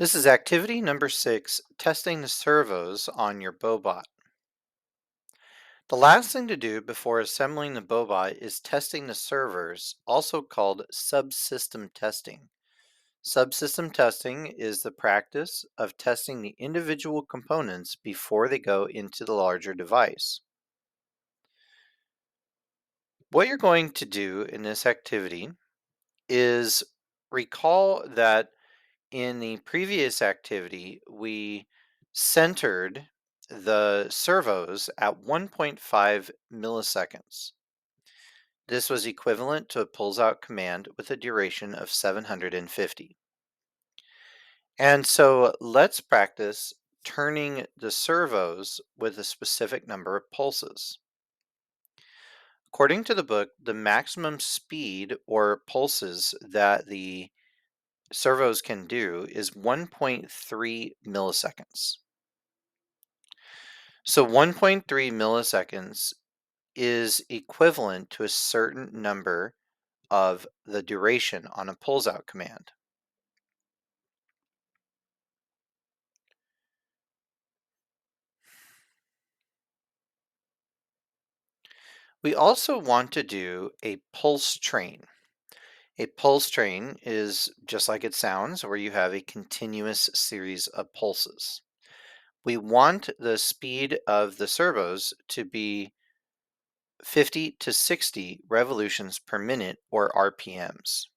This is activity number 6, testing the servos on your Boe-Bot. The last thing to do before assembling the Boe-Bot is testing the servers, also called subsystem testing. Subsystem testing is the practice of testing the individual components before they go into the larger device. What you're going to do in this activity is recall that in the previous activity, we centered the servos at 1.5 milliseconds. This was equivalent to a pulls out command with a duration of 750. And so let's practice turning the servos with a specific number of pulses. According to the book, the maximum speed or pulses that the servos can do is 1.3 milliseconds. So 1.3 milliseconds is equivalent to a certain number of the duration on a pulls out command. We also want to do a pulse train. A pulse train is just like it sounds, where you have a continuous series of pulses. We want the speed of the servos to be 50 to 60 revolutions per minute, or RPMs.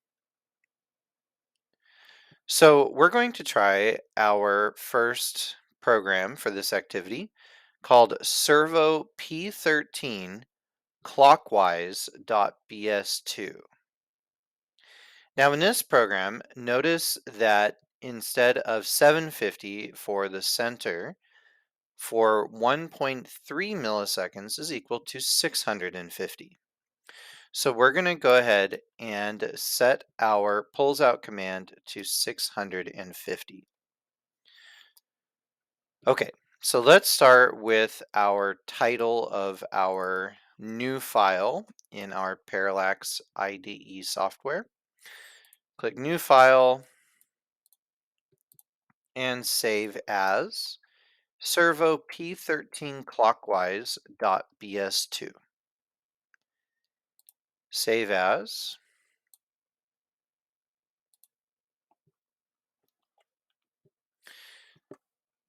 So we're going to try our first program for this activity called Servo P13 clockwise.bs2. Now in this program, notice that instead of 750 for the center, for 1.3 milliseconds is equal to 650. So we're going to go ahead and set our pulls out command to 650. Okay, so let's start with our title of our new file in our Parallax IDE software. Click New File and save as Servo P13 clockwise.bs2. Save as.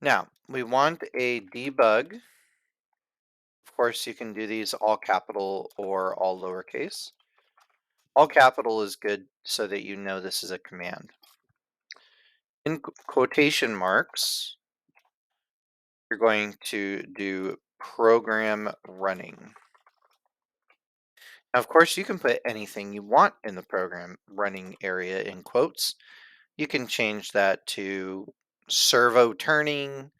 Now, we want a debug. Of course, you can do these all capital or all lowercase. All capital is good so that you know this is a command. In quotation marks, you're going to do program running. Now, of course, you can put anything you want in the program running area in quotes. You can change that to servo turning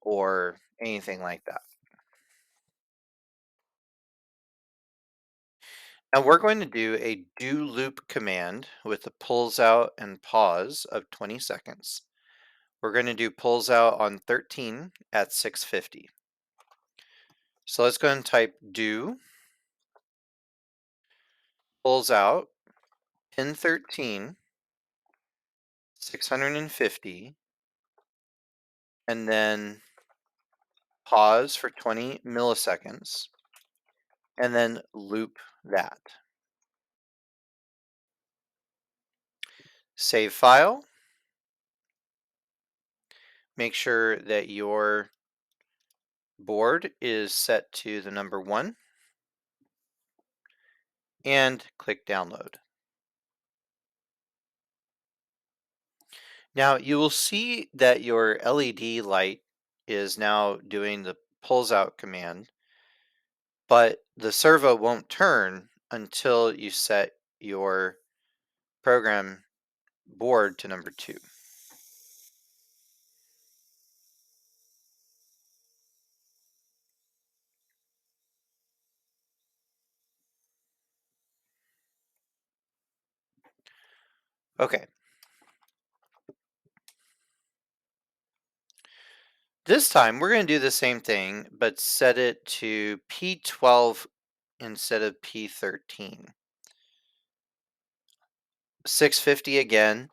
or anything like that. Now we're going to do a do loop command with the pulls out and pause of 20 seconds. We're going to do pulls out on 13 at 650. So let's go ahead and type do pulls out pin 13 650 and then pause for 20 milliseconds and then loop that. Save file. Make sure that your board is set to the number 1 and click download. Now you will see that your LED light is now doing the pulls out command, but the servo won't turn until you set your program board to number 2. Okay. This time we're going to do the same thing, but set it to P12 instead of P13. 650 again.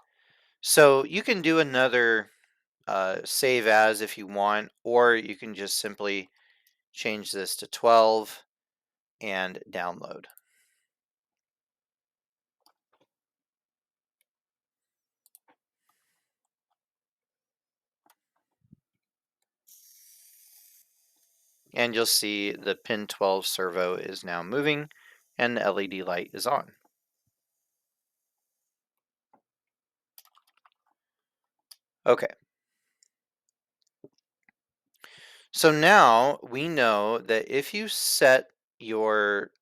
So you can do another save as if you want, or you can just simply change this to 12 and download. And you'll see the pin 12 servo is now moving and the LED light is on. Okay, so now we know that if you set your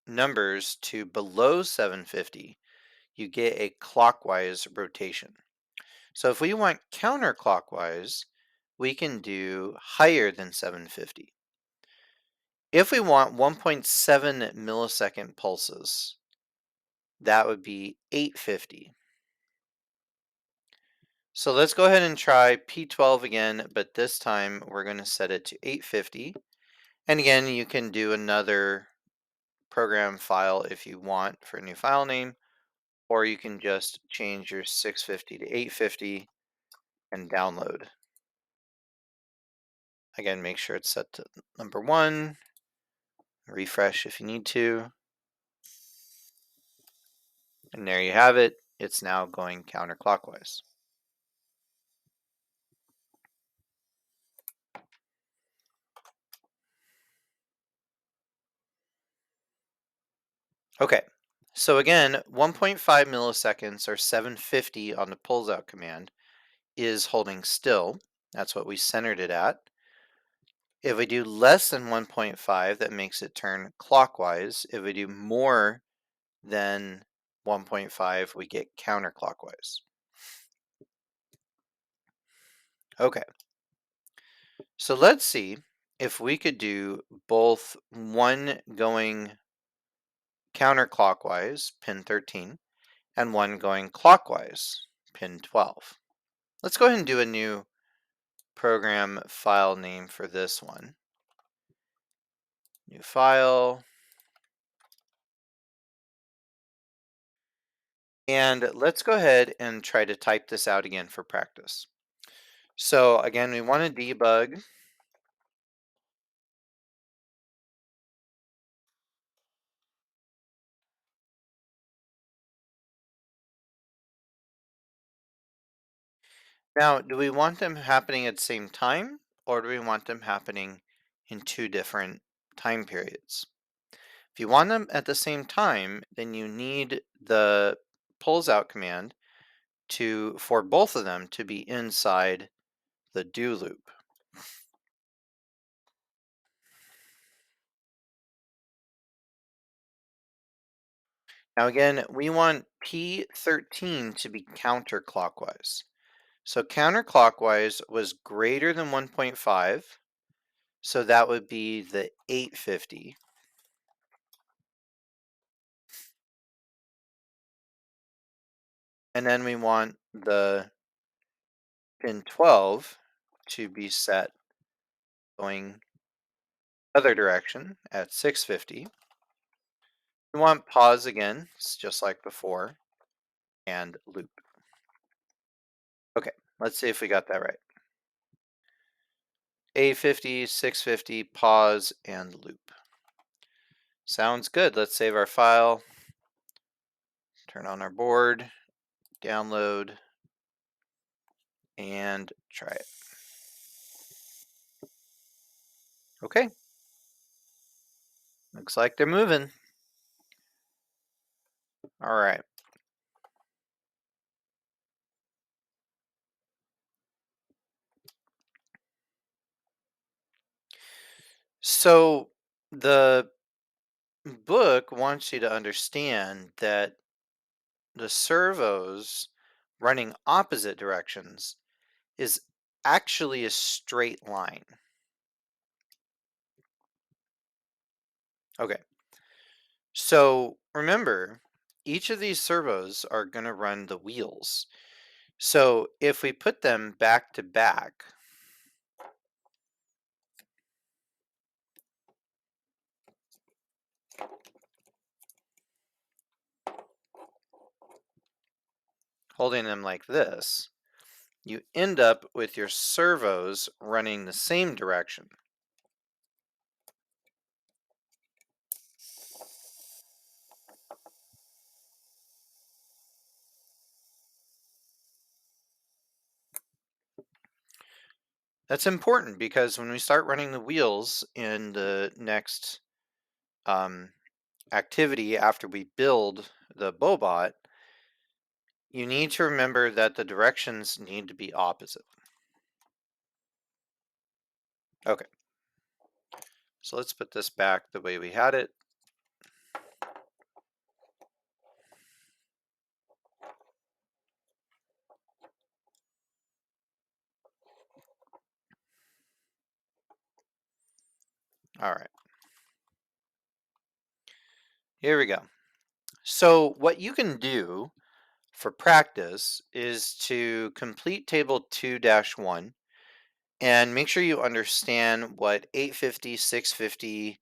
numbers to below 750, you get a clockwise rotation. So if we want counterclockwise, we can do higher than 750. If we want 1.7 millisecond pulses, that would be 850. So let's go ahead and try P12 again, but this time we're going to set it to 850. And again, you can do another program file if you want for a new file name, or you can just change your 650 to 850 and download. Again, make sure it's set to number 1, refresh if you need to, and there you have it. It's now going counterclockwise. Okay, so again, 1.5 milliseconds or 750 on the pulls out command is holding still. That's what we centered it at. If we do less than 1.5, that makes it turn clockwise. If we do more than 1.5, we get counterclockwise. Okay, so let's see if we could do both one going counterclockwise, pin 13, and one going clockwise, pin 12. Let's go ahead and do a new program file name for this one. New file. And let's go ahead and try to type this out again for practice. So again, we want to debug. Now, do we want them happening at the same time, or do we want them happening in two different time periods? If you want them at the same time, then you need the pulls out command for both of them to be inside the do loop. Now again, we want P13 to be counterclockwise. So counterclockwise was greater than 1.5, so that would be the 850. And then we want the pin 12 to be set going other direction at 650. We want pause again, it's just like before, and loop. Okay, let's see if we got that right. 850, 650, pause, and loop. Sounds good. Let's save our file, turn on our board, download, and try it. Okay, looks like they're moving. All right. So the book wants you to understand that the servos running opposite directions is actually a straight line. Okay, so remember, each of these servos are going to run the wheels. So if we put them back to back, holding them like this, you end up with your servos running the same direction. That's important because when we start running the wheels in the next um, activity after we build the Boe-Bot, you need to remember that the directions need to be opposite. Okay, so let's put this back the way we had it. All right, here we go. So what you can do for practice is to complete table 2-1 and make sure you understand what 850, 650,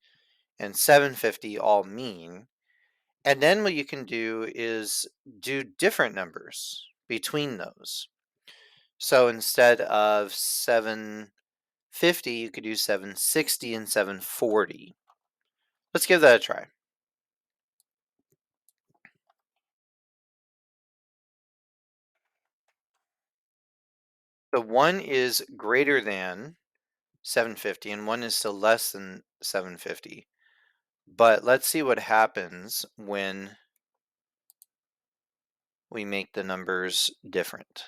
and 750 all mean. And then what you can do is do different numbers between those. So instead of 750, you could do 760 and 740. Let's give that a try. The one is greater than 750 and one is still less than 750. But let's see what happens when we make the numbers different.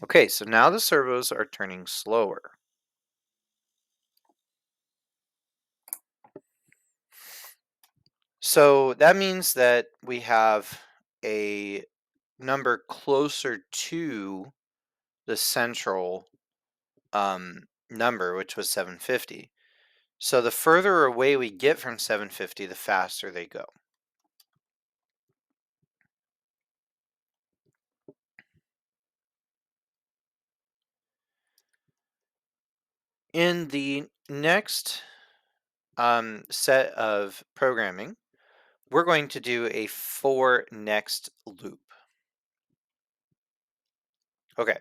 Okay, so now the servos are turning slower. So that means that we have a number closer to the central number, which was 750. So the further away we get from 750, the faster they go. In the next set of programming, we're going to do a for next loop. Okay,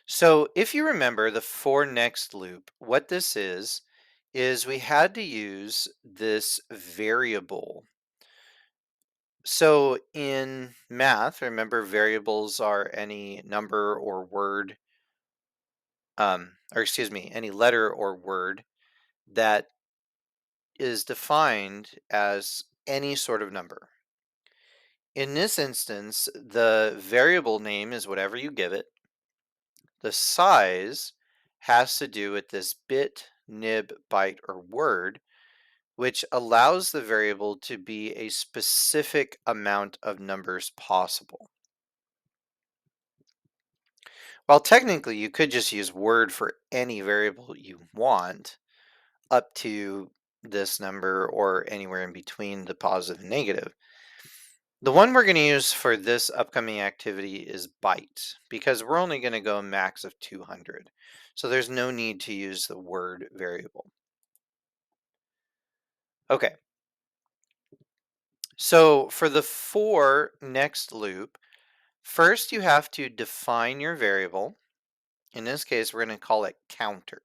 so if you remember the for next loop, what this is we had to use this variable. So in math, remember variables are any number or word, or excuse me, any letter or word that is defined as any sort of number. In this instance, the variable name is whatever you give it. The size has to do with this bit, nib, byte, or word, which allows the variable to be a specific amount of numbers possible. While technically you could just use word for any variable you want, up to this number or anywhere in between the positive and negative. The one we're going to use for this upcoming activity is byte, because we're only going to go a max of 200. So there's no need to use the word variable. Okay, so for the for next loop, first you have to define your variable. In this case, we're going to call it counter.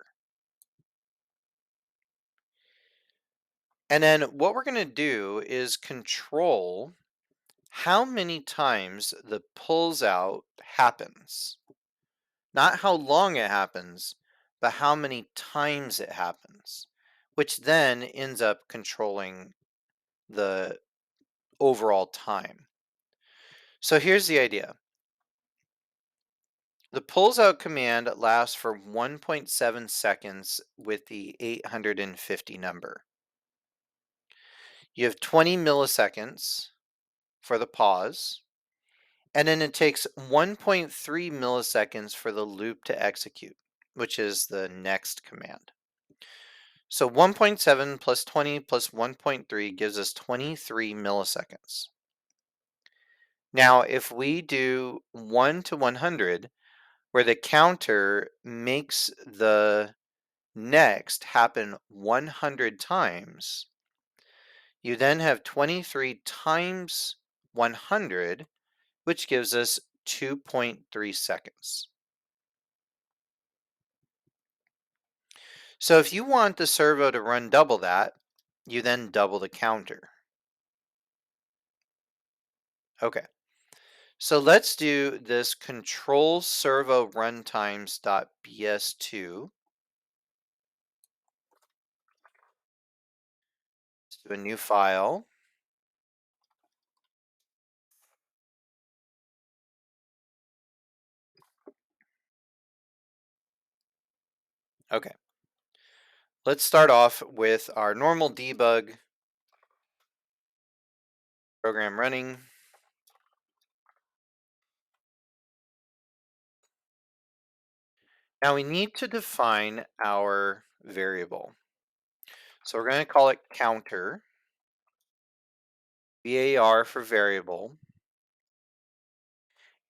And then what we're going to do is control how many times the pulls out happens. Not how long it happens, but how many times it happens, which then ends up controlling the overall time. So here's the idea. The pulls out command lasts for 1.7 seconds with the 850 number. You have 20 milliseconds for the pause, and then it takes 1.3 milliseconds for the loop to execute, which is the next command. So 1.7 plus 20 plus 1.3 gives us 23 milliseconds. Now, if we do 1 to 100, where the counter makes the next happen 100 times, you then have 23 times 100, which gives us 2.3 seconds. So if you want the servo to run double that, you then double the counter. Okay, so let's do this control servo runtimes.bs2. Let's do a new file. Okay, let's start off with our normal debug program running. Now we need to define our variable. So we're going to call it counter, var for variable,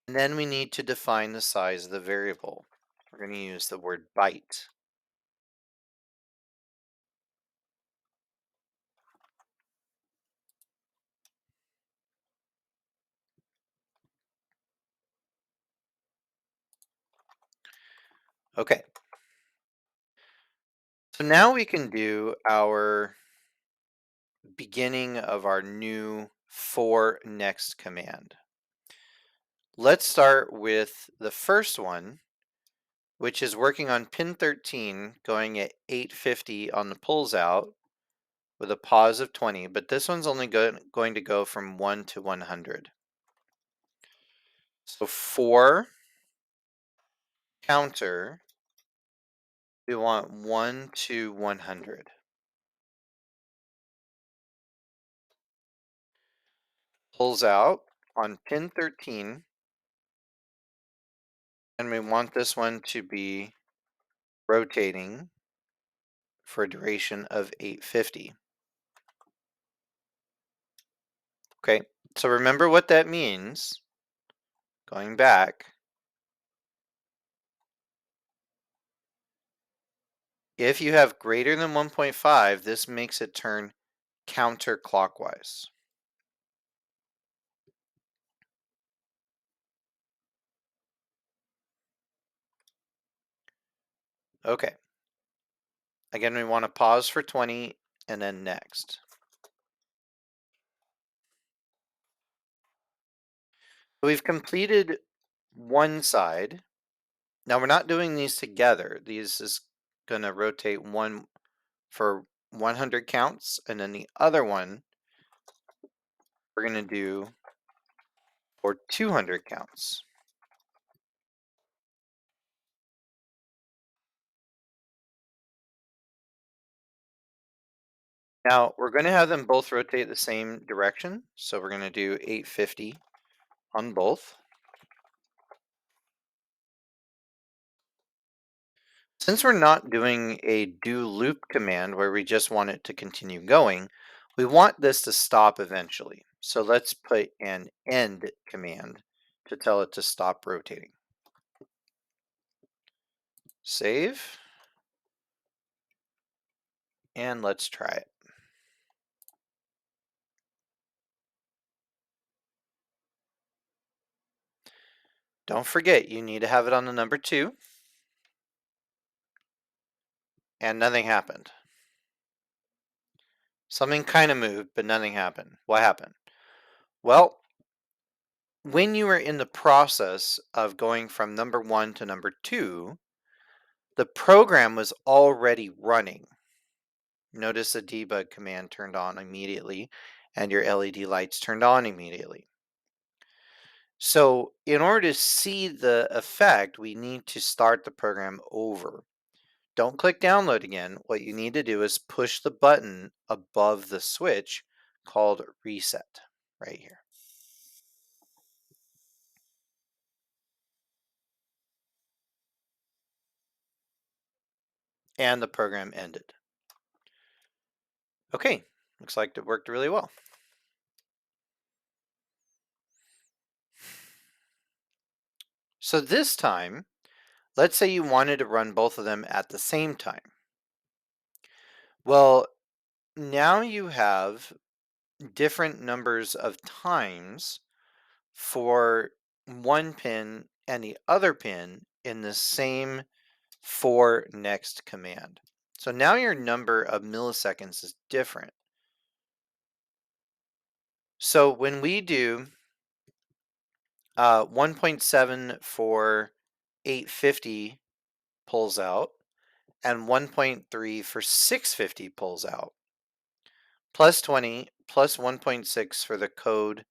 and then we need to define the size of the variable. We're going to use the word byte. Okay, so now we can do our beginning of our new for next command. Let's start with the first one, which is working on pin 13, going at 850 on the pulls out with a pause of 20, but this one's only going to go from 1 to 100. So for counter, we want 1 to 100. Pulls out on pin 13, and we want this one to be rotating for a duration of 850. Okay, so remember what that means. Going back, if you have greater than 1.5, this makes it turn counterclockwise. Okay, again, we want to pause for 20 and then next. We've completed one side. Now we're not doing these together. These is going to rotate one for 100 counts, and then the other one we're going to do for 200 counts. Now we're going to have them both rotate the same direction, so we're going to do 850 on both. Since we're not doing a do loop command where we just want it to continue going, we want this to stop eventually. So let's put an end command to tell it to stop rotating. Save, and let's try it. Don't forget, you need to have it on the number 2, and nothing happened. Something kind of moved, but nothing happened. What happened? Well, when you were in the process of going from number 1 to number 2, the program was already running. Notice the debug command turned on immediately and your LED lights turned on immediately. So in order to see the effect, we need to start the program over. Don't click download again. What you need to do is push the button above the switch called reset right here. And the program ended. Okay, looks like it worked really well. So this time, let's say you wanted to run both of them at the same time. Well, now you have different numbers of times for one pin and the other pin in the same for next command. So now your number of milliseconds is different. So when we do 1.7 for 850 pulls out, and 1.3 for 650 pulls out, plus 20 plus 1.6 for the code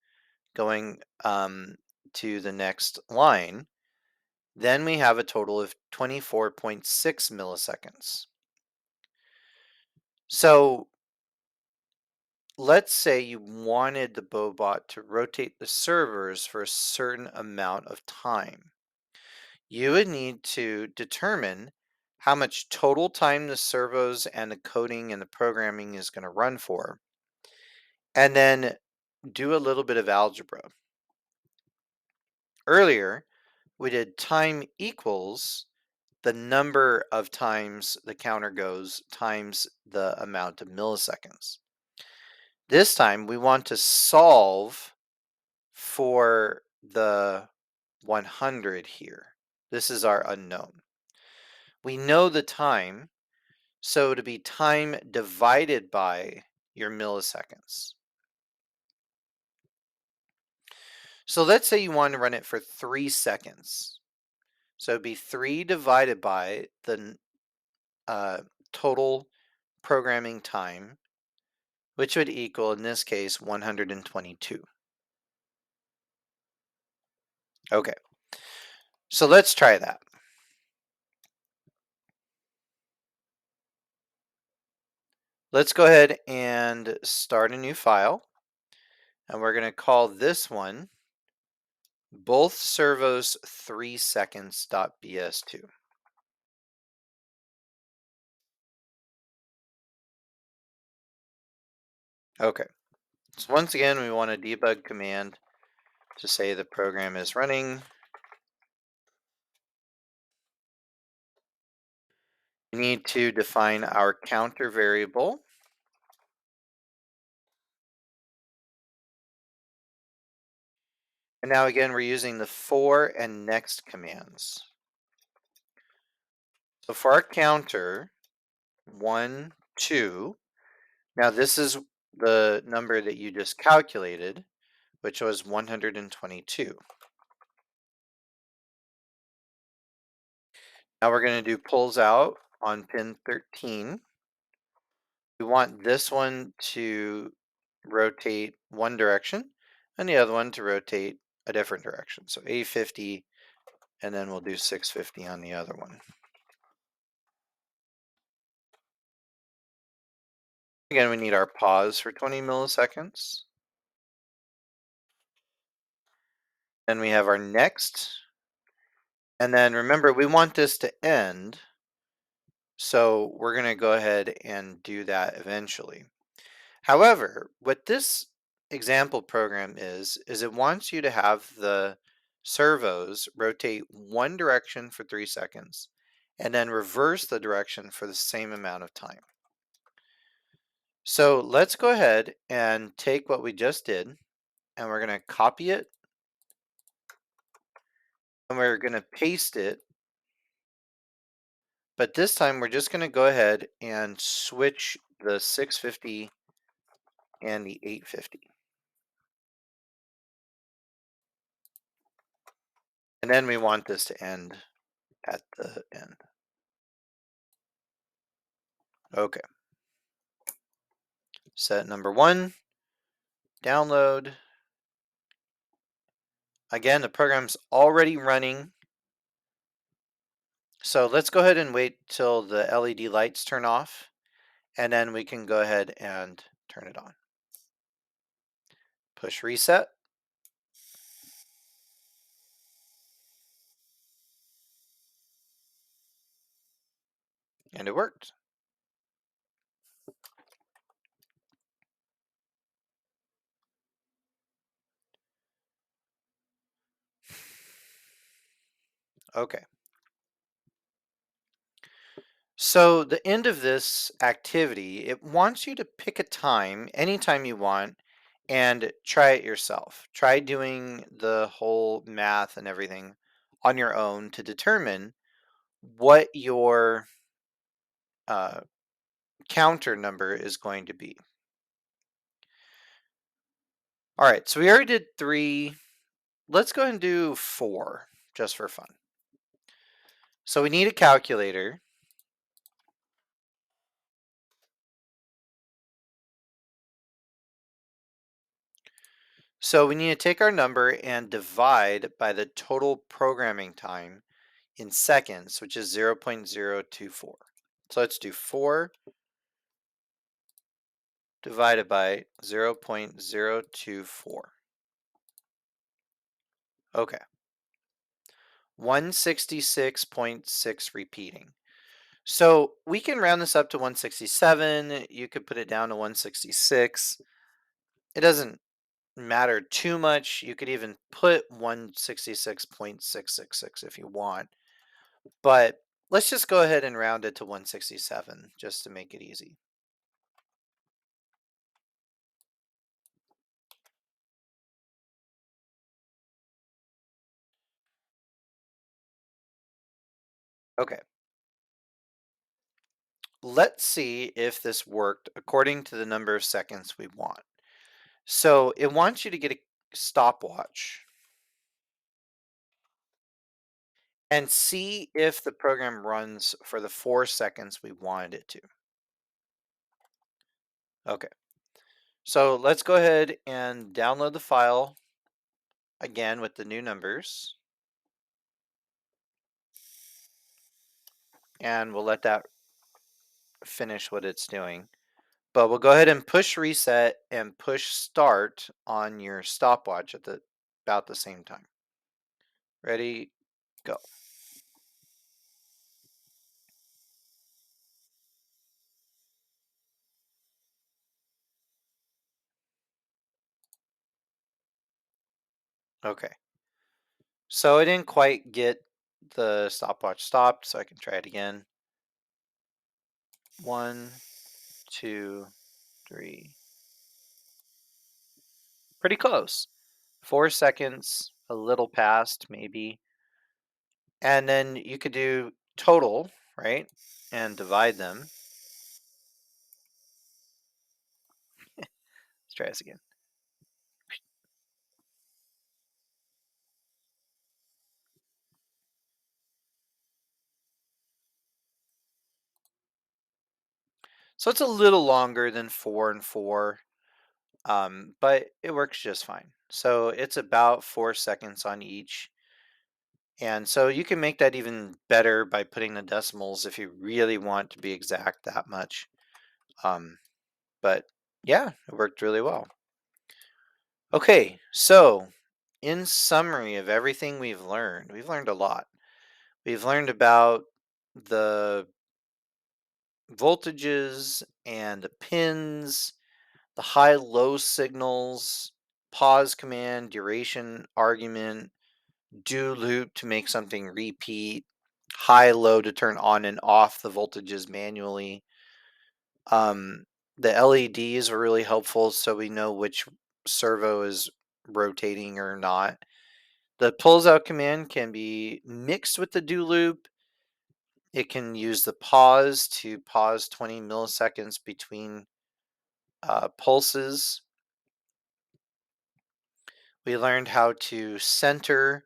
going to the next line, then we have a total of 24.6 milliseconds. So let's say you wanted the Boe-Bot to rotate the servers for a certain amount of time. You would need to determine how much total time the servos and the coding and the programming is going to run for, and then do a little bit of algebra. Earlier, we did time equals the number of times the counter goes times the amount of milliseconds. This time, we want to solve for the 100 here. This is our unknown. We know the time, so to be time divided by your milliseconds. So let's say you want to run it for 3 seconds. So it'd be 3 divided by the total programming time, which would equal, in this case, 122. Okay, so let's try that. Let's go ahead and start a new file. And we're going to call this one both servos 3 seconds.bs2. Okay, so once again, we want a debug command to say the program is running. We need to define our counter variable. And now again, we're using the for and next commands. So for our counter, 1, 2, now this is the number that you just calculated, which was 122. Now we're going to do pulls out on pin 13. We want this one to rotate one direction and the other one to rotate a different direction. So 850, and then we'll do 650 on the other one. Again, we need our pause for 20 milliseconds. Then we have our next. And then remember, we want this to end. So we're going to go ahead and do that eventually. However, what this example program is it wants you to have the servos rotate one direction for 3 seconds and then reverse the direction for the same amount of time. So let's go ahead and take what we just did, and we're going to copy it, and we're going to paste it. But this time we're just going to go ahead and switch the 650 and the 850. And then we want this to end at the end. Okay. Set number 1, download. Again, the program's already running. So let's go ahead and wait till the LED lights turn off, and then we can go ahead and turn it on. Push reset. And it worked. Okay. So the end of this activity, it wants you to pick a time anytime you want and try it yourself. Try doing the whole math and everything on your own to determine what your uh, counter number is going to be. All right, so we already did 3. Let's go ahead and do 4 just for fun. So we need a calculator. So we need to take our number and divide by the total programming time in seconds, which is 0.024. So let's do 4 divided by 0.024. Okay. 166.6 repeating. So we can round this up to 167. You could put it down to 166. It doesn't matter too much. You could even put 166.666 if you want. But let's just go ahead and round it to 167 just to make it easy. Okay. Let's see if this worked according to the number of seconds we want. So it wants you to get a stopwatch and see if the program runs for the 4 seconds we wanted it to. Okay. So let's go ahead and download the file again with the new numbers. And we'll let that finish what it's doing. But we'll go ahead and push reset and push start on your stopwatch at about the same time. Ready, go. Okay. So I didn't quite get the stopwatch stopped, so I can try it again. 1, 2, 3. Pretty close. 4 seconds, a little past maybe. And then you could do total, right? And divide them. Let's try this again. So it's a little longer than 4 and 4, but it works just fine. So it's about 4 seconds on each. And so you can make that even better by putting the decimals if you really want to be exact that much. But yeah, it worked really well. Okay, so in summary of everything we've learned a lot. We've learned about the voltages and the pins, the high-low signals, pause command, duration argument, do loop to make something repeat, high-low to turn on and off the voltages manually. Um, the LEDs are really helpful so we know which servo is rotating or not. The pulls out command can be mixed with the do loop. It can use the pause to pause 20 milliseconds between pulses. We learned how to center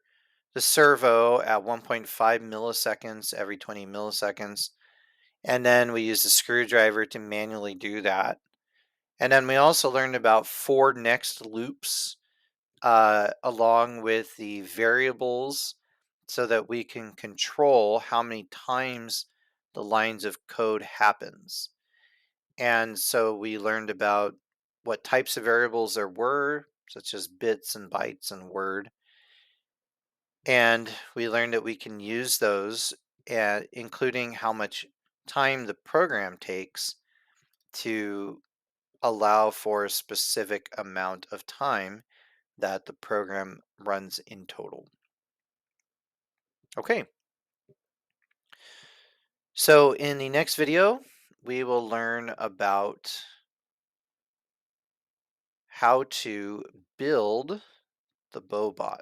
the servo at 1.5 milliseconds every 20 milliseconds. And then we use the screwdriver to manually do that. And then we also learned about 4 next loops along with the variables so that we can control how many times the lines of code happens. And so we learned about what types of variables there were, such as bits and bytes and word. And we learned that we can use those, including how much time the program takes to allow for a specific amount of time that the program runs in total. Okay, so in the next video, we will learn about how to build the Boe-Bot.